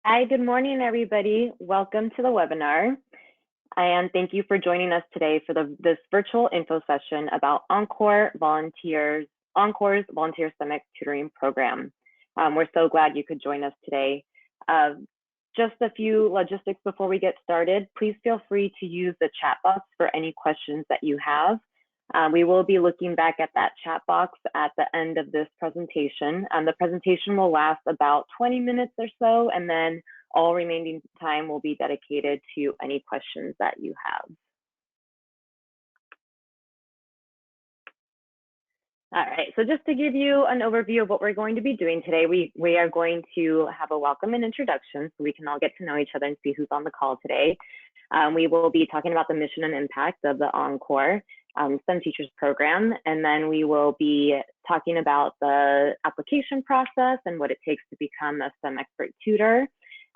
Hi, good morning, everybody. Welcome to the webinar. And thank you for joining us today for this virtual info session about EnCorps Volunteer STEMx Tutoring Program. We're so glad you could join us today. Just a few logistics before we get started. Please feel free to use the chat box for any questions that you have. We will be looking back at that chat box at the end of this presentation. The presentation will last about 20 minutes or so, and then all remaining time will be dedicated to any questions that you have. All right, so just to give you an overview of what we're going to be doing today, we are going to have a welcome and introduction so we can all get to know each other and see who's on the call today. We will be talking about the mission and impact of the EnCorps STEM Teachers Program, and then we will be talking about the application process and what it takes to become a STEM expert tutor.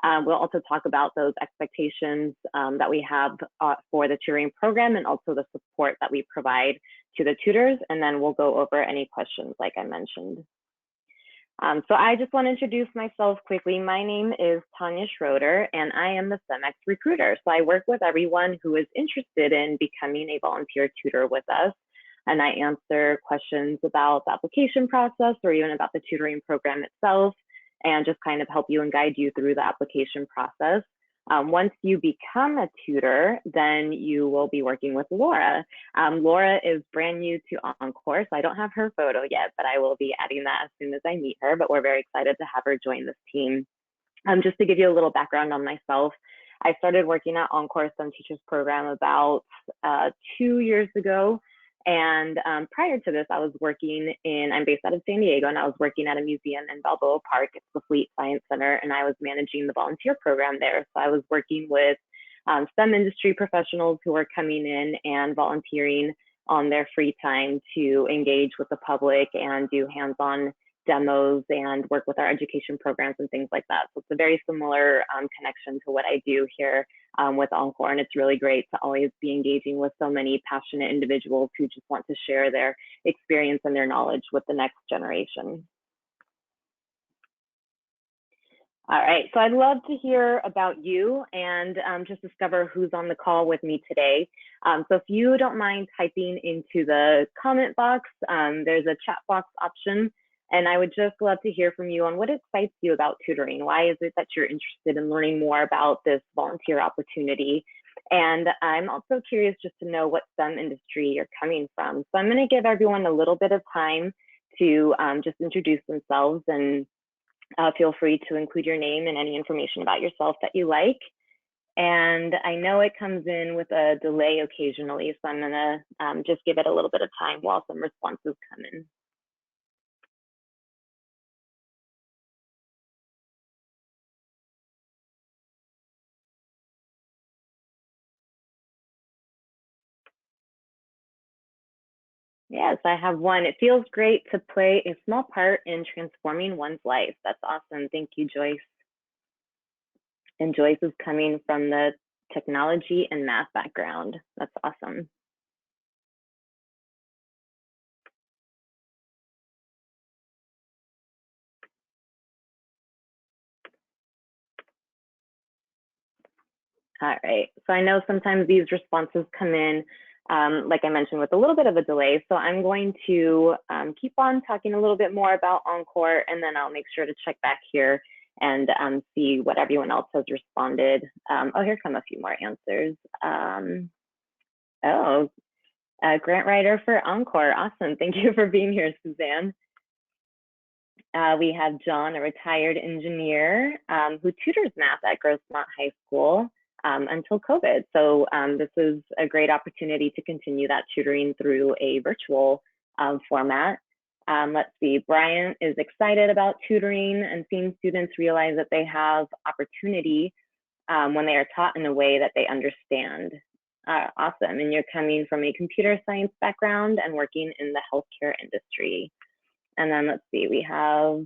We'll also talk about those expectations that we have for the tutoring program and also the support that we provide to the tutors, and then we'll go over any questions like I mentioned. So I just want to introduce myself quickly. My name is Tanya Schroeder, and I am the STEMx recruiter. So I work with everyone who is interested in becoming a volunteer tutor with us, and I answer questions about the application process or even about the tutoring program itself, and just kind of help you and guide you through the application process. Once you become a tutor, then you will be working with Laura. Laura is brand new to EnCorps, so I don't have her photo yet, but I will be adding that as soon as I meet her, but we're very excited to have her join this team. Just to give you a little background on myself, I started working at EnCorps STEM Teachers Program about 2 years ago. And prior to this, I'm based out of San Diego, and I was working at a museum in Balboa Park. It's the Fleet Science Center, and I was managing the volunteer program there. So I was working with STEM industry professionals who were coming in and volunteering on their free time to engage with the public and do hands-on demos and work with our education programs and things like that. So it's a very similar connection to what I do here with EnCorps, and it's really great to always be engaging with so many passionate individuals who just want to share their experience and their knowledge with the next generation. All right, so I'd love to hear about you and just discover who's on the call with me today. So if you don't mind typing into the comment box, there's a chat box option. And I would just love to hear from you on what excites you about tutoring. Why is it that you're interested in learning more about this volunteer opportunity? And I'm also curious just to know what STEM industry you're coming from. So I'm going to give everyone a little bit of time to just introduce themselves, and feel free to include your name and any information about yourself that you like. And I know it comes in with a delay occasionally, so I'm going to just give it a little bit of time while some responses come in. Yes, I have one. It feels great to play a small part in transforming one's life. That's awesome. Thank you, Joyce. And Joyce is coming from the technology and math background. That's awesome. All right, so I know sometimes these responses come in, like I mentioned, with a little bit of a delay. So I'm going to keep on talking a little bit more about EnCorps, and then I'll make sure to check back here and see what everyone else has responded. Oh, here come a few more answers. Grant writer for EnCorps. Awesome. Thank you for being here, Suzanne. We have John, a retired engineer who tutors math at Grossmont High School until COVID. So this is a great opportunity to continue that tutoring through a virtual format. Let's see, Brian is excited about tutoring and seeing students realize that they have opportunity when they are taught in a way that they understand. Awesome, and you're coming from a computer science background and working in the healthcare industry. And then let's see, we have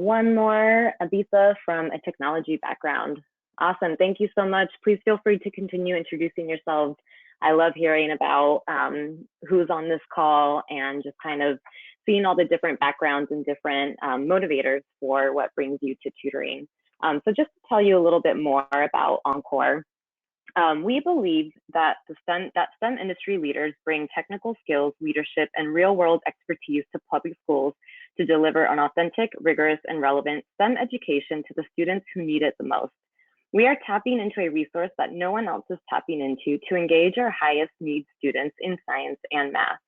one more, Abisa from a technology background. Awesome, thank you so much. Please feel free to continue introducing yourselves. I love hearing about who's on this call and just kind of seeing all the different backgrounds and different motivators for what brings you to tutoring. So just to tell you a little bit more about EnCorps, we believe that STEM industry leaders bring technical skills, leadership, and real-world expertise to public schools to deliver an authentic, rigorous, and relevant STEM education to the students who need it the most. We are tapping into a resource that no one else is tapping into to engage our highest need students in science and math.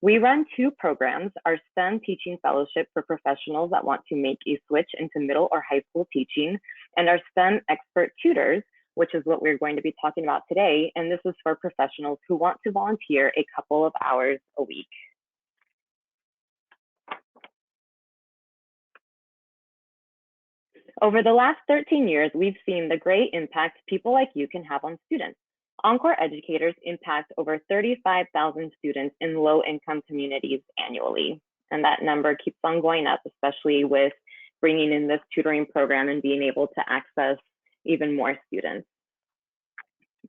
We run 2 programs, our STEM Teaching Fellowship for professionals that want to make a switch into middle or high school teaching, and our STEM Expert Tutors, which is what we're going to be talking about today. And this is for professionals who want to volunteer a couple of hours a week. Over the last 13 years, we've seen the great impact people like you can have on students. EnCorps educators impact over 35,000 students in low-income communities annually. And that number keeps on going up, especially with bringing in this tutoring program and being able to access even more students.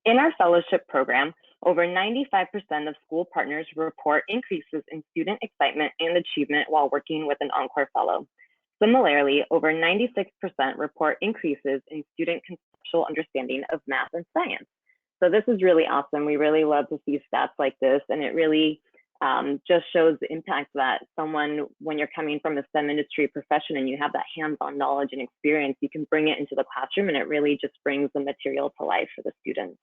In our fellowship program, over 95% of school partners report increases in student excitement and achievement while working with an EnCorps fellow. Similarly, over 96% report increases in student conceptual understanding of math and science. So this is really awesome. We really love to see stats like this, and it really just shows the impact that someone, when you're coming from a STEM industry profession and you have that hands-on knowledge and experience, you can bring it into the classroom, and it really just brings the material to life for the students.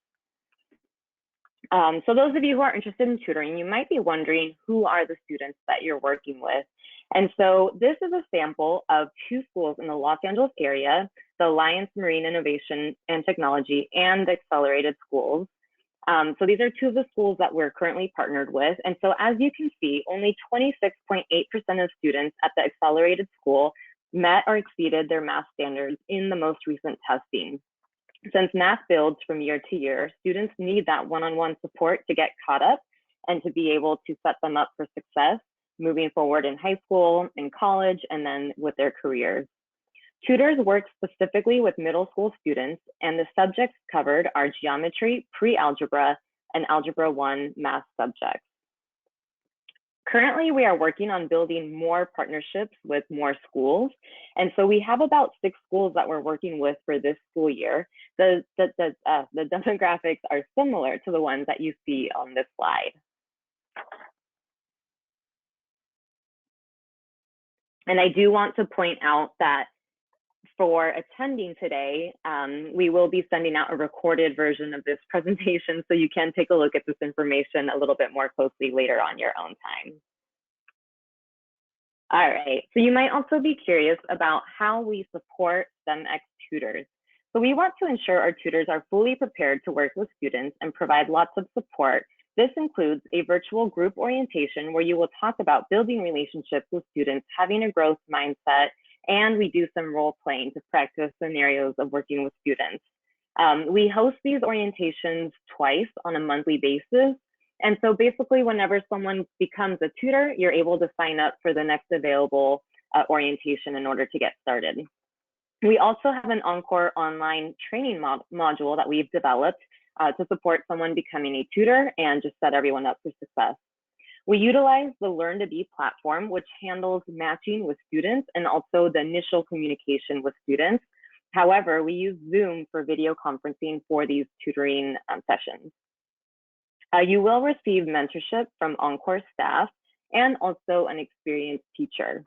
So those of you who are interested in tutoring, you might be wondering who are the students that you're working with. And so this is a sample of 2 schools in the Los Angeles area, the Alliance Marine Innovation and Technology and the Accelerated Schools. So these are 2 of the schools that we're currently partnered with. And so as you can see, only 26.8% of students at the Accelerated School met or exceeded their math standards in the most recent testing. Since math builds from year to year, students need that one-on-one support to get caught up and to be able to set them up for success moving forward in high school, in college, and then with their careers. Tutors work specifically with middle school students, and the subjects covered are geometry, pre-algebra, and Algebra 1 math subjects. Currently, we are working on building more partnerships with more schools. And so we have about 6 schools that we're working with for this school year. The demographics are similar to the ones that you see on this slide. And I do want to point out that for attending today, we will be sending out a recorded version of this presentation, so you can take a look at this information a little bit more closely later on your own time. All right, so you might also be curious about how we support STEMx tutors. So we want to ensure our tutors are fully prepared to work with students and provide lots of support. This includes a virtual group orientation where you will talk about building relationships with students, having a growth mindset, and we do some role playing to practice scenarios of working with students. We host these orientations twice on a monthly basis. And so basically, whenever someone becomes a tutor, you're able to sign up for the next available orientation in order to get started. We also have an EnCorps online training module that we've developed to support someone becoming a tutor and just set everyone up for success. We utilize the Learn to Be platform, which handles matching with students and also the initial communication with students. However, we use Zoom for video conferencing for these tutoring sessions. You will receive mentorship from EnCorps staff and also an experienced teacher.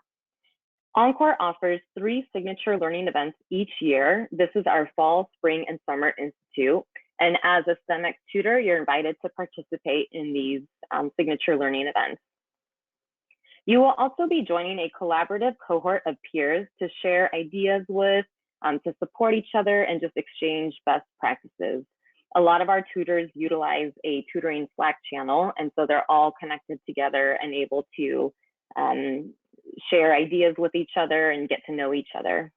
EnCorps offers 3 signature learning events each year. This is our Fall, Spring, and Summer Institute. And as a STEMx tutor, you're invited to participate in these signature learning events. You will also be joining a collaborative cohort of peers to share ideas with, to support each other, and just exchange best practices. A lot of our tutors utilize a tutoring Slack channel, and so they're all connected together and able to share ideas with each other and get to know each other.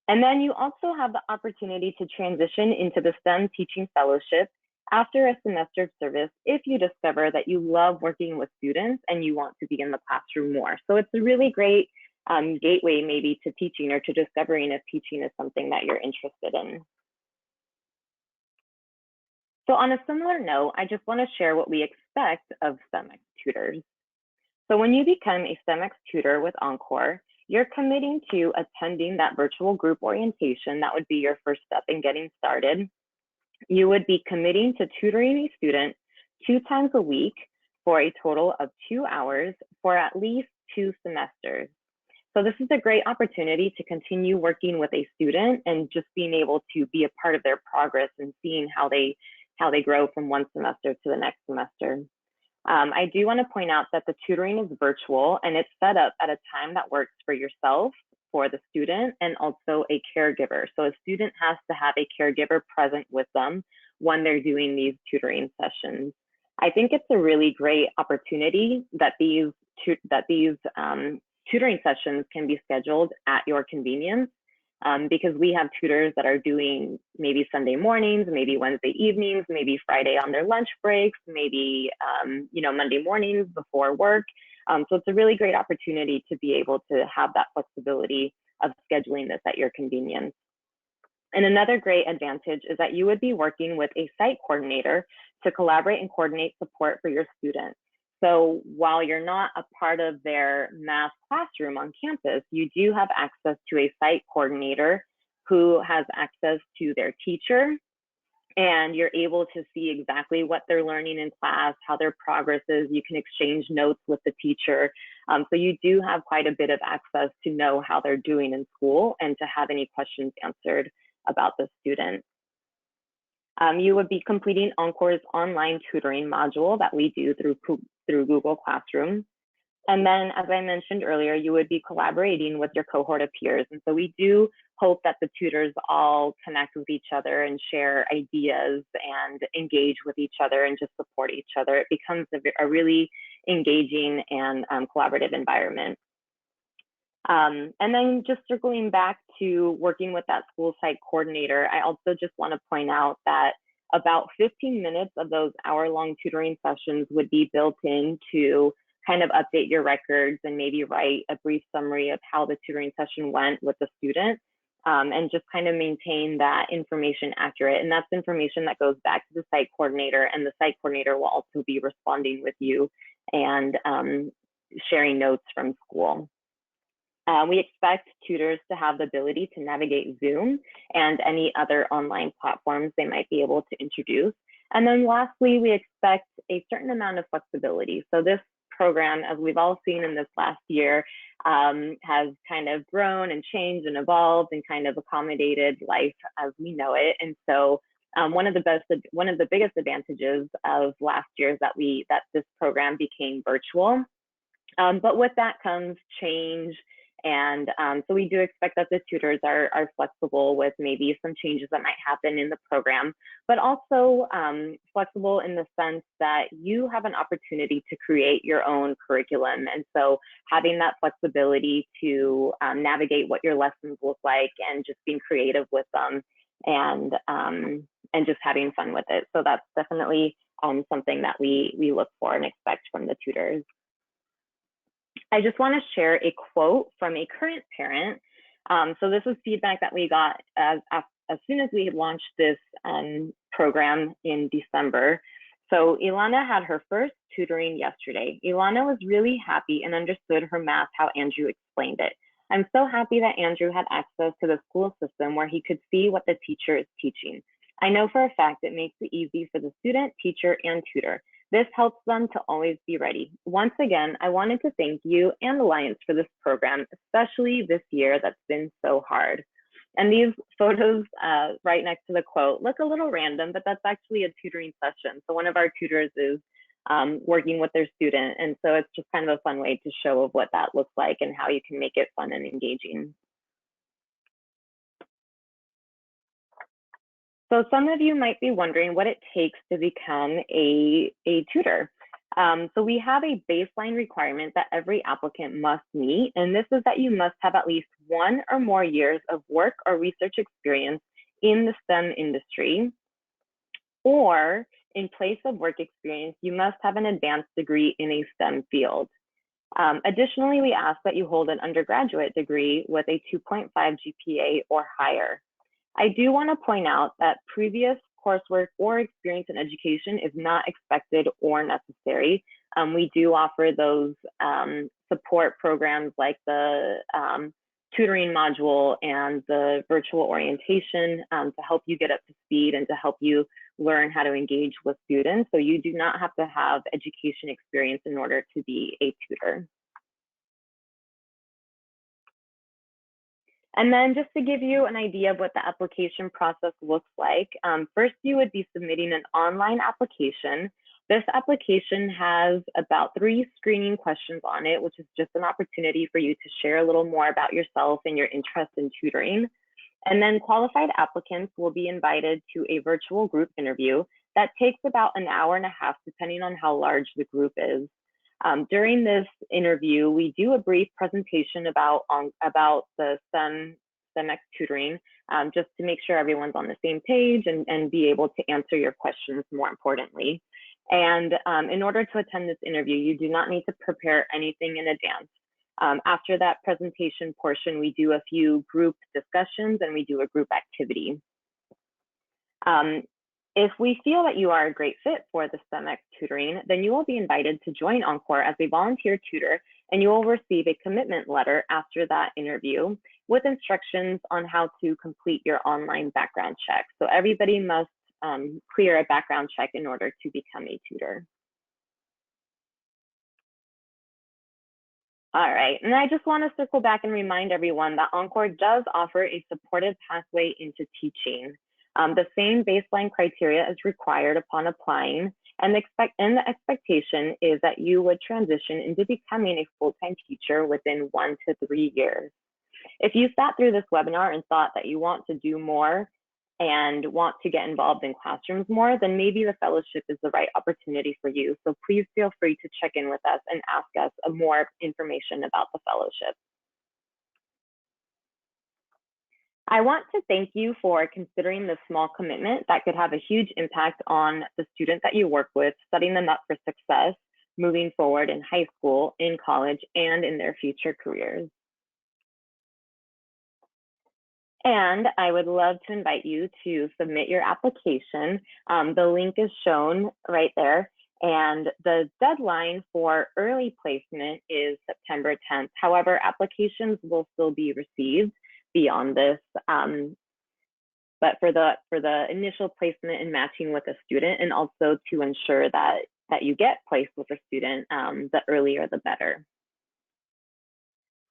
And then you also have the opportunity to transition into the STEM Teaching Fellowship after a semester of service if you discover that you love working with students and you want to be in the classroom more. So it's a really great gateway maybe to teaching or to discovering if teaching is something that you're interested in. So on a similar note, I just want to share what we expect of STEMx tutors. So when you become a STEMx tutor with EnCorps, you're committing to attending that virtual group orientation. That would be your first step in getting started. You would be committing to tutoring a student 2 times a week for a total of 2 hours for at least 2 semesters. So this is a great opportunity to continue working with a student and just being able to be a part of their progress and seeing how they grow from one semester to the next semester. I do want to point out that the tutoring is virtual and it's set up at a time that works for yourself, for the student, and also a caregiver. So a student has to have a caregiver present with them when they're doing these tutoring sessions. I think it's a really great opportunity that these tutoring sessions can be scheduled at your convenience, because we have tutors that are doing maybe Sunday mornings, maybe Wednesday evenings, maybe Friday on their lunch breaks, maybe Monday mornings before work. So it's a really great opportunity to be able to have that flexibility of scheduling this at your convenience. And another great advantage is that you would be working with a site coordinator to collaborate and coordinate support for your students. So while you're not a part of their math classroom on campus, you do have access to a site coordinator who has access to their teacher, and you're able to see exactly what they're learning in class, how their progress is. You can exchange notes with the teacher. So you do have quite a bit of access to know how they're doing in school and to have any questions answered about the student. You would be completing EnCorps' online tutoring module that we do through Google Classroom. And then, as I mentioned earlier, you would be collaborating with your cohort of peers. And so we do hope that the tutors all connect with each other and share ideas and engage with each other and just support each other. It becomes a really engaging and collaborative environment. And then just circling back to working with that school site coordinator, I also just want to point out that about 15 minutes of those hour-long tutoring sessions would be built in to kind of update your records and maybe write a brief summary of how the tutoring session went with the student, and just kind of maintain that information accurate. And that's information that goes back to the site coordinator, and the site coordinator will also be responding with you and sharing notes from school. We expect tutors to have the ability to navigate Zoom and any other online platforms they might be able to introduce. And then lastly, we expect a certain amount of flexibility. So this program, as we've all seen in this last year, has kind of grown and changed and evolved and kind of accommodated life as we know it. And so one of the biggest advantages of last year is that this program became virtual. But with that comes change. And so we do expect that the tutors are flexible with maybe some changes that might happen in the program, but also flexible in the sense that you have an opportunity to create your own curriculum. And so having that flexibility to navigate what your lessons look like and just being creative with them and just having fun with it. So that's definitely something that we look for and expect from the tutors. I just want to share a quote from a current parent. So this was feedback that we got as soon as we had launched this program in December. So Ilana had her first tutoring yesterday. Ilana was really happy and understood her math how Andrew explained it. I'm so happy that Andrew had access to the school system where he could see what the teacher is teaching. I know for a fact it makes it easy for the student, teacher, and tutor. This helps them to always be ready. Once again, I wanted to thank you and Alliance for this program, especially this year that's been so hard. And these photos right next to the quote look a little random, but that's actually a tutoring session. So one of our tutors is working with their student. And so it's just kind of a fun way to show of what that looks like and how you can make it fun and engaging. So some of you might be wondering what it takes to become a tutor. So we have a baseline requirement that every applicant must meet, and this is that you must have at least 1 or more years of work or research experience in the STEM industry, or in place of work experience, you must have an advanced degree in a STEM field. Additionally, we ask that you hold an undergraduate degree with a 2.5 GPA or higher. I do want to point out that previous coursework or experience in education is not expected or necessary. We do offer those support programs like the tutoring module and the virtual orientation to help you get up to speed and to help you learn how to engage with students. So you do not have to have education experience in order to be a tutor. And then just to give you an idea of what the application process looks like, first you would be submitting an online application. This application has about 3 screening questions on it, which is just an opportunity for you to share a little more about yourself and your interest in tutoring. And then qualified applicants will be invited to a virtual group interview that takes about an hour and a half, depending on how large the group is. During this interview, we do a brief presentation about the STEMx tutoring, just to make sure everyone's on the same page and be able to answer your questions more importantly. And in order to attend this interview, you do not need to prepare anything in advance. After that presentation portion, we do a few group discussions and we do a group activity. If we feel that you are a great fit for the STEMx tutoring, then you will be invited to join EnCorps as a volunteer tutor, and you will receive a commitment letter after that interview with instructions on how to complete your online background check. So everybody must clear a background check in order to become a tutor. All right, and I just want to circle back and remind everyone that EnCorps does offer a supported pathway into teaching. The same baseline criteria is required upon applying, and the expectation is that you would transition into becoming a full-time teacher within 1 to 3 years. If you sat through this webinar and thought that you want to do more and want to get involved in classrooms more, then maybe the fellowship is the right opportunity for you. So please feel free to check in with us and ask us more information about the fellowship. I want to thank you for considering this small commitment that could have a huge impact on the students that you work with, setting them up for success moving forward in high school, in college, and in their future careers. And I would love to invite you to submit your application. The link is shown right there. And the deadline for early placement is September 10th. However, applications will still be received beyond this, but for the initial placement and matching with a student, and also to ensure that you get placed with a student, the earlier the better.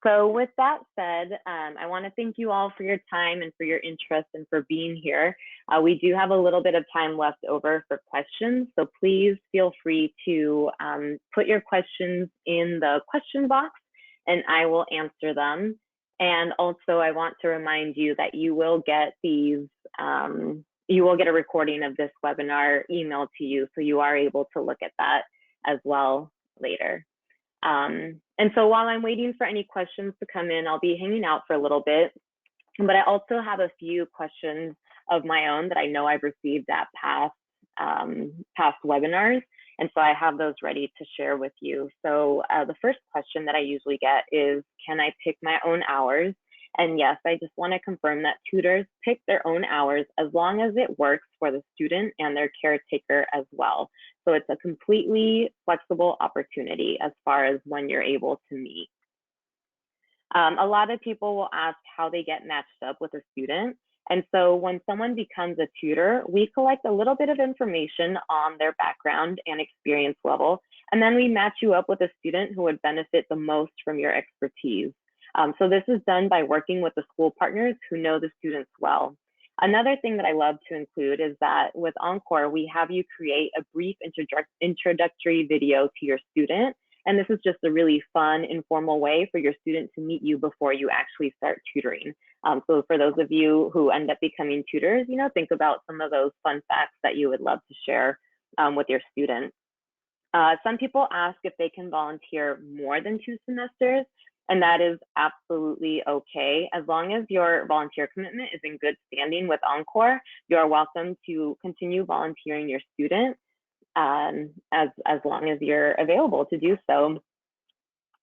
So with that said, I want to thank you all for your time and for your interest and for being here. We do have a little bit of time left over for questions, so please feel free to put your questions in the question box and I will answer them. And also, I want to remind you that you will get these, you will get a recording of this webinar emailed to you, so you are able to look at that as well later. And so while I'm waiting for any questions to come in, I'll be hanging out for a little bit, but I also have a few questions of my own that I know I've received at past webinars. And so I have those ready to share with you. So the first question that I usually get is, can I pick my own hours? And yes, I just want to confirm that tutors pick their own hours as long as it works for the student and their caretaker as well. So it's a completely flexible opportunity as far as when you're able to meet. A lot of people will ask how they get matched up with a student. And so when someone becomes a tutor, we collect a little bit of information on their background and experience level, and then we match you up with a student who would benefit the most from your expertise. So this is done by working with the school partners who know the students well. Another thing that I love to include is that with EnCorps, we have you create a brief introductory video to your student. And this is just a really fun, informal way for your student to meet you before you actually start tutoring. So for those of you who end up becoming tutors, think about some of those fun facts that you would love to share with your students. Some people ask if they can volunteer more than 2 semesters, and that is absolutely okay. As long as your volunteer commitment is in good standing with EnCorps, you are welcome to continue volunteering your student as long as you're available to do so.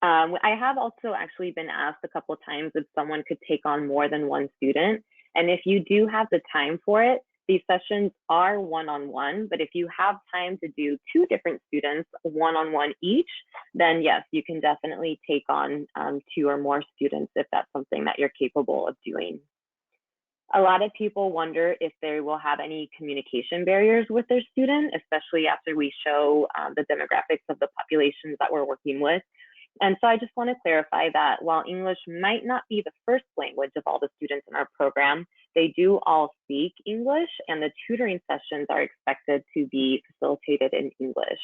I have also actually been asked a couple of times if someone could take on more than 1 student. And if you do have the time for it, These sessions are one-on-one, but if you have time to do 2 different students one-on-one each, then yes, you can definitely take on 2 or more students if that's something that you're capable of doing. A lot of people wonder if they will have any communication barriers with their student, especially after we show the demographics of the populations that we're working with. And so I just want to clarify that while English might not be the first language of all the students in our program, they do all speak English, and the tutoring sessions are expected to be facilitated in English.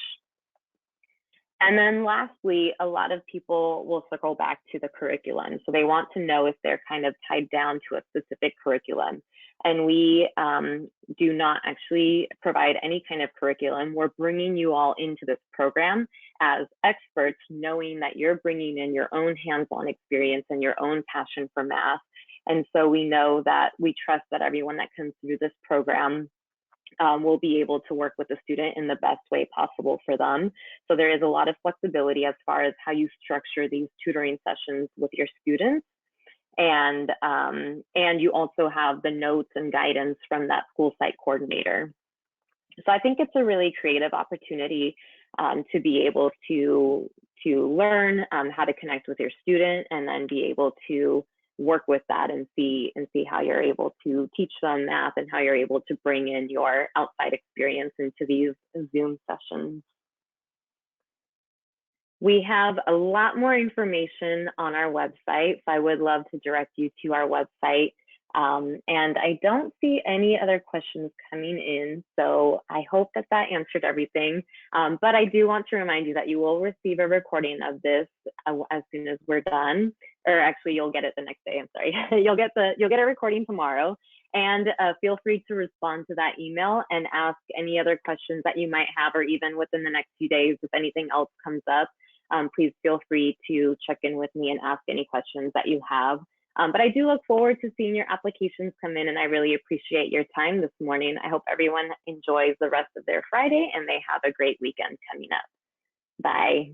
And then lastly, a lot of people will circle back to the curriculum. So they want to know if they're kind of tied down to a specific curriculum. And we do not actually provide any kind of curriculum. We're bringing you all into this program as experts, knowing that you're bringing in your own hands-on experience and your own passion for math. And so we know that we trust that everyone that comes through this program will be able to work with the student in the best way possible for them. So there is a lot of flexibility as far as how you structure these tutoring sessions with your students. And you also have the notes and guidance from that school site coordinator. So I think it's a really creative opportunity to be able to learn how to connect with your student, and then be able to work with that and see how you're able to teach them math and how you're able to bring in your outside experience into these Zoom sessions. We have a lot more information on our website, so I would love to direct you to our website. And I don't see any other questions coming in, so I hope that that answered everything. But I do want to remind you that you will receive a recording of this as soon as we're done, or actually you'll get it the next day. I'm sorry. you'll get a recording tomorrow, and feel free to respond to that email and ask any other questions that you might have, or even within the next few days, if anything else comes up. Please feel free to check in with me and ask any questions that you have. But I do look forward to seeing your applications come in, and I really appreciate your time this morning. I hope everyone enjoys the rest of their Friday and they have a great weekend coming up. Bye.